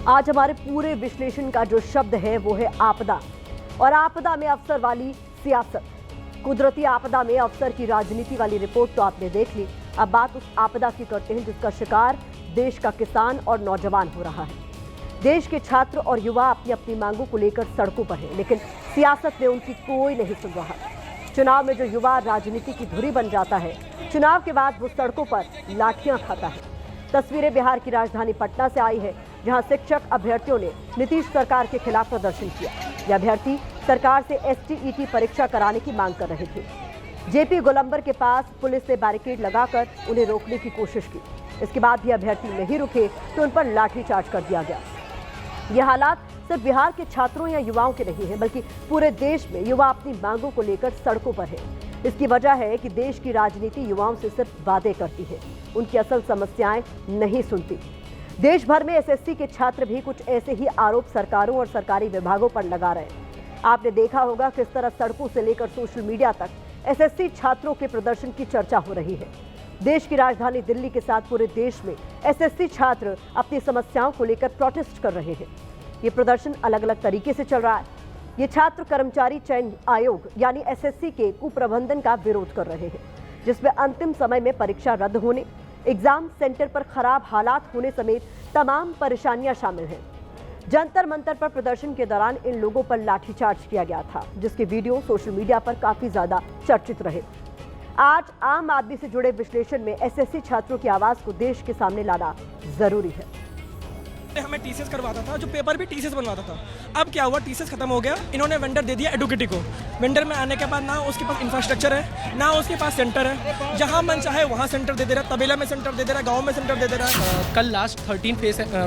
आज हमारे पूरे विश्लेषण का जो शब्द है वो है आपदा, और आपदा में अफसर वाली सियासत। कुदरती आपदा में अफसर की राजनीति वाली रिपोर्ट तो आपने देख ली। अब बात उस आपदा की करते हैं जिसका शिकार देश का किसान और नौजवान हो रहा है। देश के छात्र और युवा अपनी अपनी मांगों को लेकर सड़कों पर हैं, लेकिन सियासत में उनकी कोई नहीं सुन रहा। चुनाव में जो युवा राजनीति की धुरी बन जाता है, चुनाव के बाद वो सड़कों पर लाठियां खाता है। तस्वीरें बिहार की राजधानी पटना से आई है, जहां शिक्षक अभ्यर्थियों ने नीतीश सरकार के खिलाफ प्रदर्शन किया। ये अभ्यर्थी सरकार से एसटीईटी परीक्षा कराने की मांग कर रहे थे। जेपी गोलंबर के पास पुलिस ने बैरिकेड लगाकर उन्हें रोकने की कोशिश की। इसके बाद भी अभ्यर्थी नहीं रुके तो उन पर लाठीचार्ज कर दिया गया। यह हालात सिर्फ बिहार के छात्रों या युवाओं के नहीं है, बल्कि पूरे देश में युवा अपनी मांगों को लेकर सड़कों पर है। इसकी वजह है कि देश की राजनीति युवाओं से सिर्फ वादे करती है, उनकी असल समस्याएं नहीं सुनती। देश भर में एसएससी के छात्र भी कुछ ऐसे ही आरोप सरकारों और सरकारी विभागों पर लगा रहे हैं। आपने देखा होगा किस तरह सड़कों से लेकर सोशल मीडिया तक एसएससी छात्रों के प्रदर्शन की चर्चा हो रही है। देश की राजधानी दिल्ली के साथ पूरे देश में एसएससी छात्र अपनी समस्याओं को लेकर प्रोटेस्ट कर रहे हैं। ये प्रदर्शन अलग अलग तरीके से चल रहा है। ये छात्र कर्मचारी चयन आयोग यानी एसएससी के कुप्रबंधन का विरोध कर रहे हैं, जिसमें अंतिम समय में परीक्षा रद्द होने, एग्जाम सेंटर पर खराब हालात होने समेत तमाम परेशानियां शामिल हैं। जंतर मंतर पर प्रदर्शन के दौरान इन लोगों पर लाठीचार्ज किया गया था, जिसके वीडियो सोशल मीडिया पर काफी ज्यादा चर्चित रहे। आज आम आदमी से जुड़े विश्लेषण में एसएससी छात्रों की आवाज को देश के सामने लाना जरूरी है। हमें टीसीएस करवाता था, जो पेपर भी टीसीएस बनवाता था। अब क्या हुआ, टीसीएस खत्म हो गया, इन्होंने वेंडर दे दिया एडुकेटी को। वेंडर में आने के बाद ना उसके पास इंफ्रास्ट्रक्चर है, ना उसके पास सेंटर है। जहां मन चाहे वहां सेंटर दे दे रहा है, तबेला में सेंटर दे दे रहा है, गांव में सेंटर दे दे रहा है। कल लास्ट 13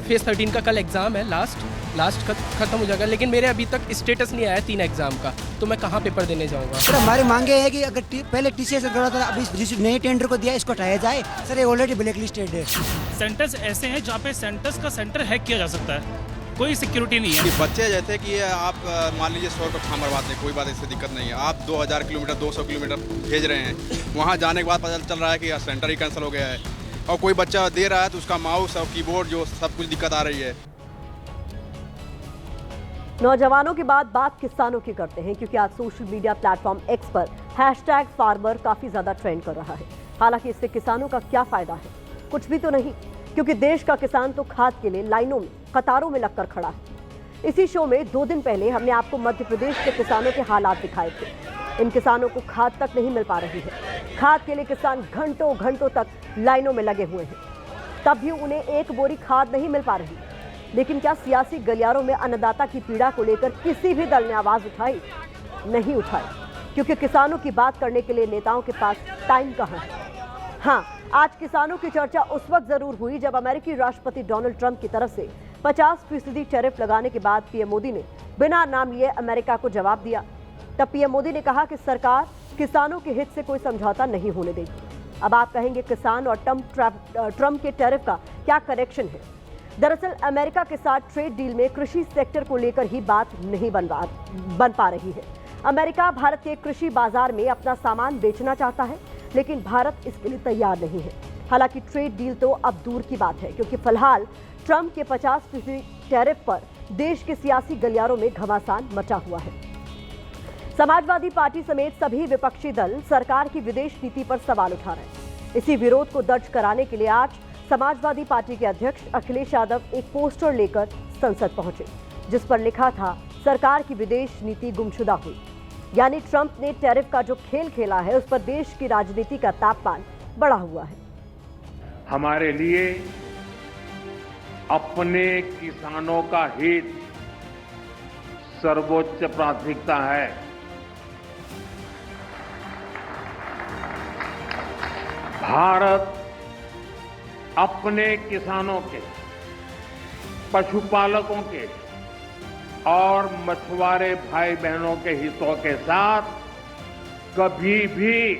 फेज 13 का कल एग्जाम है, लास्ट खत्म हो जाएगा, लेकिन मेरे अभी तक स्टेटस नहीं आया 3 एग्जाम का, तो मैं कहाँ पेपर देने जाऊँगा। सर हमारी मांगे है कि अगर पहले टीसीएस करवाता था, अभी जिस नए टेंडर को दिया इसको हटाया जाए। सर ये ऑलरेडी ब्लैक लिस्टेड है। सेंटर्स ऐसे हैं जहाँ पे सेंटर्स का सेंटर हैक किया जा सकता है, कोई सिक्योरिटी नहीं है। बच्चे जैसे कि आप मान लीजिए 100 रुपये फॉर्म भरवाते हैं, कोई बात इससे दिक्कत नहीं है। आप 2000 किलोमीटर 200 किलोमीटर भेज रहे हैं, वहाँ जाने के बाद पता चल रहा है कि सेंटर ही कैंसिल हो गया है, और कोई बच्चा दे रहा है तो उसका माउस और कीबोर्ड जो सब कुछ दिक्कत आ रही है। नौजवानों के बाद बात किसानों की करते हैं, क्योंकि आज सोशल मीडिया प्लेटफॉर्म एक्स पर #farmer काफी ज्यादा ट्रेंड कर रहा है। हालांकि इससे किसानों का क्या फायदा है? कुछ भी तो नहीं, क्योंकि देश का किसान तो खाद के लिए लाइनों में कतारों में लगकर खड़ा है। इसी शो में 2 दिन पहले हमने आपको मध्य प्रदेश के किसानों के हालात दिखाए थे। इन किसानों को खाद तक नहीं मिल पा रही है। खाद के लिए किसान घंटों घंटों तक लाइनों में लगे हुए हैं, तब भी उन्हें एक बोरी खाद नहीं मिल पा रही। लेकिन क्या सियासी गलियारों में अन्नदाता की पीड़ा को लेकर किसी भी दल ने आवाज उठाई? नहीं उठाई, क्योंकि किसानों की बात करने के लिए नेताओं के पास टाइम कहाँ है। हाँ, आज किसानों की चर्चा उस वक्त जरूर हुई जब अमेरिकी राष्ट्रपति डोनाल्ड ट्रंप की तरफ से 50% टैरिफ लगाने के बाद पीएम मोदी ने बिना नाम लिए अमेरिका को जवाब दिया। तब पीएम मोदी ने कहा कि सरकार किसानों के हित से कोई समझौता नहीं होने देगी। अब आप कहेंगे किसान और ट्रंप के टैरिफ का क्या कनेक्शन है? दरअसल अमेरिका के साथ ट्रेड डील में कृषि सेक्टर को लेकर ही बात नहीं बन पा रही है। अमेरिका भारत के कृषि बाजार में अपना सामान बेचना चाहता है, लेकिन भारत इसके लिए तैयार नहीं है। हालांकि ट्रेड डील तो अब दूर की बात है, क्योंकि फिलहाल ट्रंप के 50% टैरिफ पर देश के सियासी गलियारों में घमासान मचा हुआ है। समाजवादी पार्टी समेत सभी विपक्षी दल सरकार की विदेश नीति पर सवाल उठा रहे हैं। इसी विरोध को दर्ज कराने के लिए आज समाजवादी पार्टी के अध्यक्ष अखिलेश यादव एक पोस्टर लेकर संसद पहुंचे, जिस पर लिखा था सरकार की विदेश नीति गुमशुदा हुई। यानी ट्रंप ने टैरिफ का जो खेल खेला है, उस पर देश की राजनीति का तापमान बढ़ा हुआ है। हमारे लिए अपने किसानों का हित सर्वोच्च प्राथमिकता है। भारत अपने किसानों के, पशुपालकों के और मछुआरे भाई बहनों के हितों के साथ कभी भी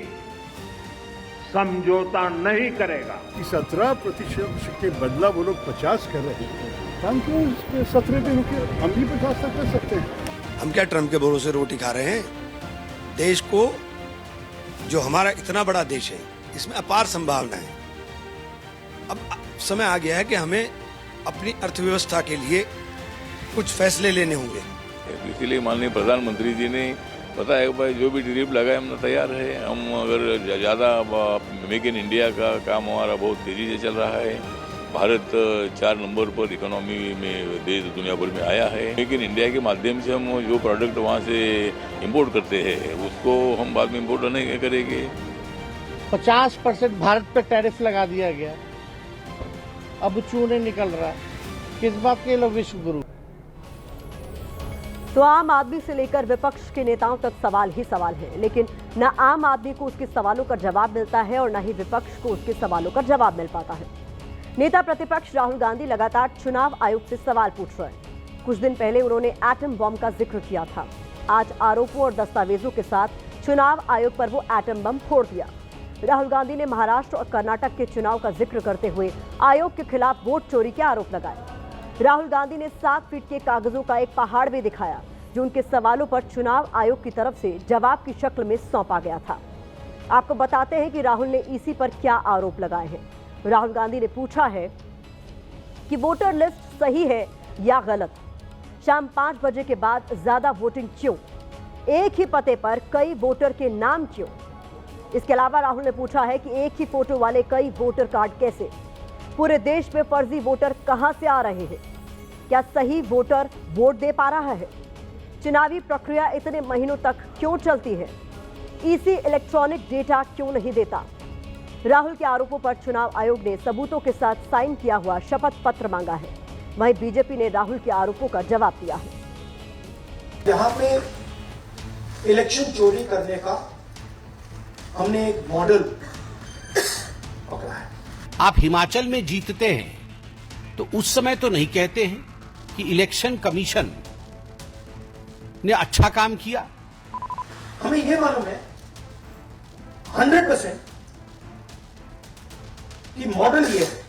समझौता नहीं करेगा। 17% के बदला वो लोग 50 कर रहे हैं, हम क्यों 17 पे रुके? हम भी 50 तक कर सकते हैं। हम क्या ट्रंप के भरोसे रोटी खा रहे हैं? देश को, जो हमारा इतना बड़ा देश है, इसमें अपार संभावना है। अब समय आ गया है कि हमें अपनी अर्थव्यवस्था के लिए कुछ फैसले लेने होंगे। इसीलिए माननीय प्रधानमंत्री जी ने बताया भाई जो भी ड्रिप लगाए हम तैयार है। हम अगर ज़्यादा मेक इन इंडिया का काम हमारा बहुत तेज़ी से चल रहा है। भारत 4 नंबर पर इकोनॉमी में देश दुनिया भर में आया है। मेक इन इंडिया के माध्यम से हम जो प्रोडक्ट वहाँ से इंपोर्ट करते हैं उसको हम बाद में इंपोर्ट नहीं करेंगे। 50% भारत पे टैरिफ लगा दिया गया, अब चूने निकल रहा है। किस बात के लोग विश्व गुरु? तो आम आदमी से लेकर विपक्ष के नेताओं तक सवाल ही सवाल है, लेकिन न आम आदमी को उसके सवालों का जवाब मिलता है और न ही विपक्ष को उसके सवालों का जवाब मिल पाता है। नेता प्रतिपक्ष राहुल गांधी लगातार चुनाव आयोग से सवाल पूछ रहे हैं। कुछ दिन पहले उन्होंने एटम बम का जिक्र किया था। आज आरोपों और दस्तावेजों के साथ चुनाव आयोग पर वो एटम बम फोड़ दिया। राहुल गांधी ने महाराष्ट्र और कर्नाटक के चुनाव का जिक्र करते हुए आयोग के खिलाफ वोट चोरी के आरोप लगाए। राहुल गांधी ने 7 फीट के कागजों का एक पहाड़ भी दिखाया जो उनके सवालों पर चुनाव आयोग की तरफ से जवाब की शक्ल में सौंपा गया था। आपको बताते हैं कि राहुल ने ईसी पर क्या आरोप लगाए हैं। राहुल गांधी ने पूछा है कि वोटर लिस्ट सही है या गलत। शाम 5 बजे के बाद ज्यादा वोटिंग क्यों? एक ही पते पर कई वोटर के नाम क्यों? इसके अलावा राहुल ने पूछा है कि एक ही फोटो वाले कई वोटर कार्ड कैसे? पूरे देश में फर्जी वोटर कहां से आ रहे हैं? क्या सही वोटर वोट दे पा रहा है? चुनावी प्रक्रिया इतने महीनों तक क्यों चलती है? ईसी इलेक्ट्रॉनिक डेटा क्यों नहीं देता? राहुल के आरोपों पर चुनाव आयोग ने सबूतों के साथ साइन किया हुआ शपथ पत्र मांगा है। वहीं बीजेपी ने राहुल के आरोपों का जवाब दिया है। यहाँ पे इलेक्शन चोरी करने का हमने एक मॉडल पकड़ा है। आप हिमाचल में जीतते हैं तो उस समय तो नहीं कहते हैं कि इलेक्शन कमीशन ने अच्छा काम किया। हमें यह मालूम है 100% कि मॉडल ये है,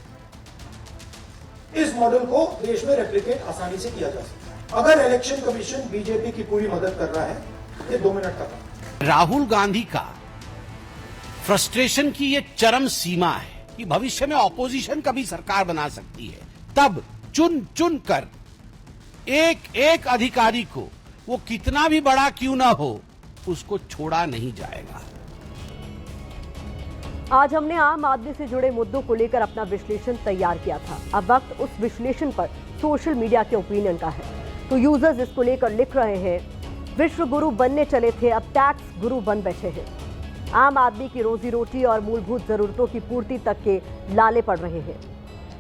इस मॉडल को देश में रेप्लिकेट आसानी से किया जा सकता है। अगर इलेक्शन कमीशन बीजेपी की पूरी मदद कर रहा है, ये 2 मिनट का काम। राहुल गांधी का फ्रस्ट्रेशन की ये चरम सीमा है कि भविष्य में ऑपोजिशन कभी सरकार बना सकती है। तब चुन चुन कर एक एक अधिकारी को, वो कितना भी बड़ा क्यों ना हो, उसको छोड़ा नहीं जाएगा। आज हमने आम आदमी से जुड़े मुद्दों को लेकर अपना विश्लेषण तैयार किया था। अब वक्त उस विश्लेषण पर सोशल मीडिया के ओपिनियन का है। तो यूजर्स इसको लेकर लिख रहे हैं, विश्व गुरु बनने चले थे, अब टैक्स गुरु बन बैठे हैं। आम आदमी की रोजी रोटी और मूलभूत जरूरतों की पूर्ति तक के लाले पड़ रहे हैं।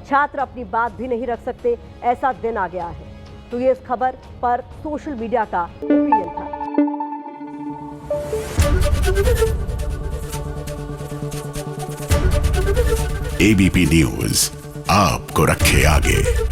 छात्र अपनी बात भी नहीं रख सकते, ऐसा दिन आ गया है। तो ये इस खबर पर सोशल मीडिया का ओपिनियन था। एबीपी न्यूज आपको रखे आगे।